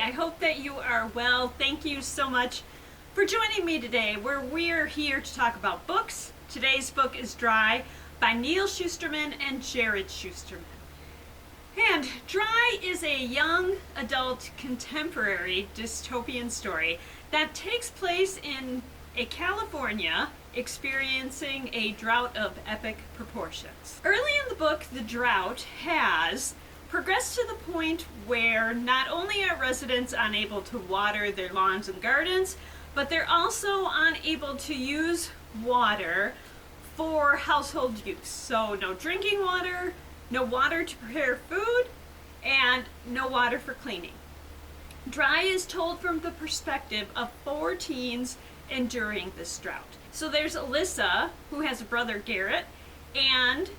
I hope that you are well. Thank you so much for joining me today, where we're here to talk about books. Today's book is Dry by Neal Shusterman and Jarrod Shusterman. And Dry is a young adult contemporary dystopian story that takes place in a California experiencing a drought of epic proportions. Early in the book, the drought has progressed to the point where not only are residents unable to water their lawns and gardens, but they're also unable to use water for household use. So no drinking water, no water to prepare food, and no water for cleaning. Dry is told from the perspective of 4 teens enduring this drought. So there's Alyssa, who has a brother Garrett, and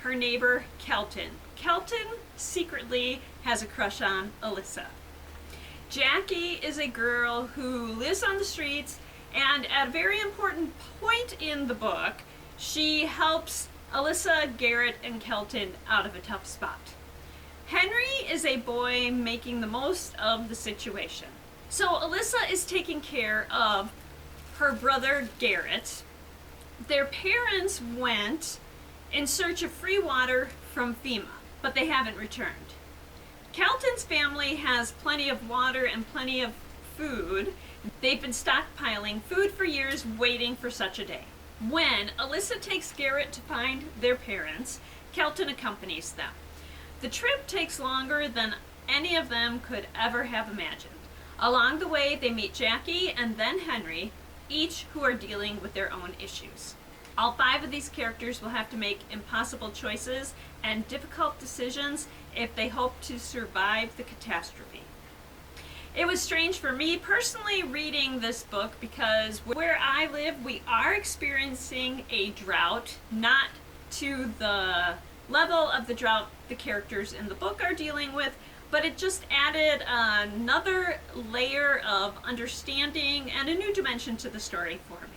her neighbor Kelton. Kelton secretly has a crush on Alyssa. Jackie is a girl who lives on the streets, and at a very important point in the book, she helps Alyssa, Garrett, and Kelton out of a tough spot. Henry is a boy making the most of the situation. So Alyssa is taking care of her brother Garrett. Their parents went in search of free water from FEMA, but they haven't returned. Kelton's family has plenty of water and plenty of food. They've been stockpiling food for years, waiting for such a day. When Alyssa takes Garrett to find their parents, Kelton accompanies them. The trip takes longer than any of them could ever have imagined. Along the way, they meet Jackie and then Henry, each who are dealing with their own issues. All 5 of these characters will have to make impossible choices and difficult decisions if they hope to survive the catastrophe. It was strange for me personally reading this book because where I live, we are experiencing a drought, not to the level of the drought the characters in the book are dealing with, but it just added another layer of understanding and a new dimension to the story for me.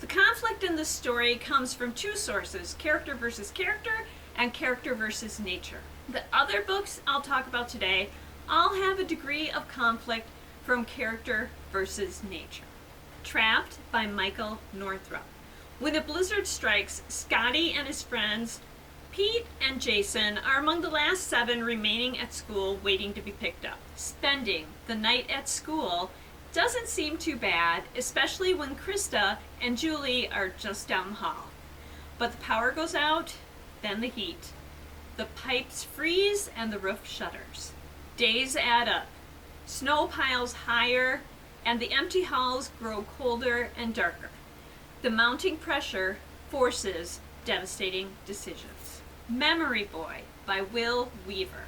The conflict in this story comes from 2 sources, character versus character and character versus nature. The other books I'll talk about today all have a degree of conflict from character versus nature. Trapped by Michael Northrup. When a blizzard strikes, Scotty and his friends Pete and Jason are among the last 7 remaining at school waiting to be picked up. Spending the night at school doesn't seem too bad, especially when Krista and Julie are just down the hall. But the power goes out, then the heat. The pipes freeze and the roof shudders. Days add up. Snow piles higher and the empty halls grow colder and darker. The mounting pressure forces devastating decisions. Memory Boy by Will Weaver.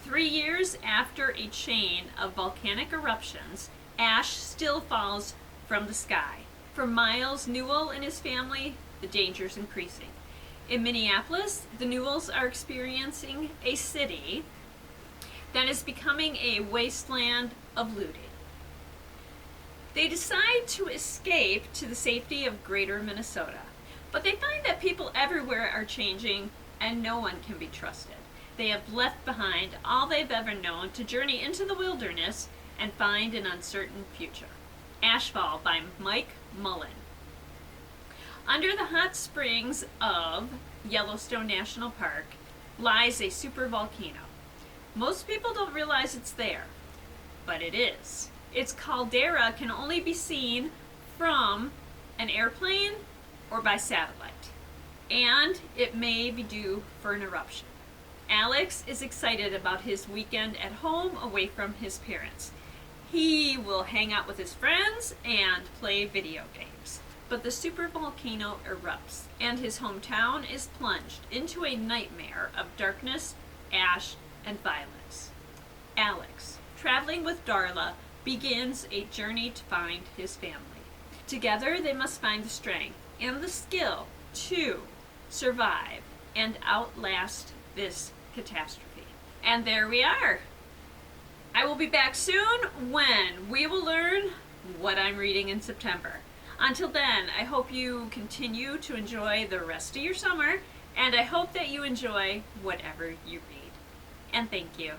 3 years after a chain of volcanic eruptions, ash still falls from the sky. For Miles Newell and his family, the danger's increasing. In Minneapolis, the Newells are experiencing a city that is becoming a wasteland of looting. They decide to escape to the safety of greater Minnesota, but they find that people everywhere are changing and no one can be trusted. They have left behind all they've ever known to journey into the wilderness and find an uncertain future. Ashfall by Mike Mullen. Under the hot springs of Yellowstone National Park lies a supervolcano. Most people don't realize it's there, but it is. Its caldera can only be seen from an airplane or by satellite, and it may be due for an eruption. Alex is excited about his weekend at home away from his parents. He will hang out with his friends and play video games. But the supervolcano erupts, and his hometown is plunged into a nightmare of darkness, ash, and violence. Alex, traveling with Darla, begins a journey to find his family. Together they must find the strength and the skill to survive and outlast this catastrophe. And there we are. I will be back soon when we will learn what I'm reading in September. Until then, I hope you continue to enjoy the rest of your summer, and I hope that you enjoy whatever you read. And thank you.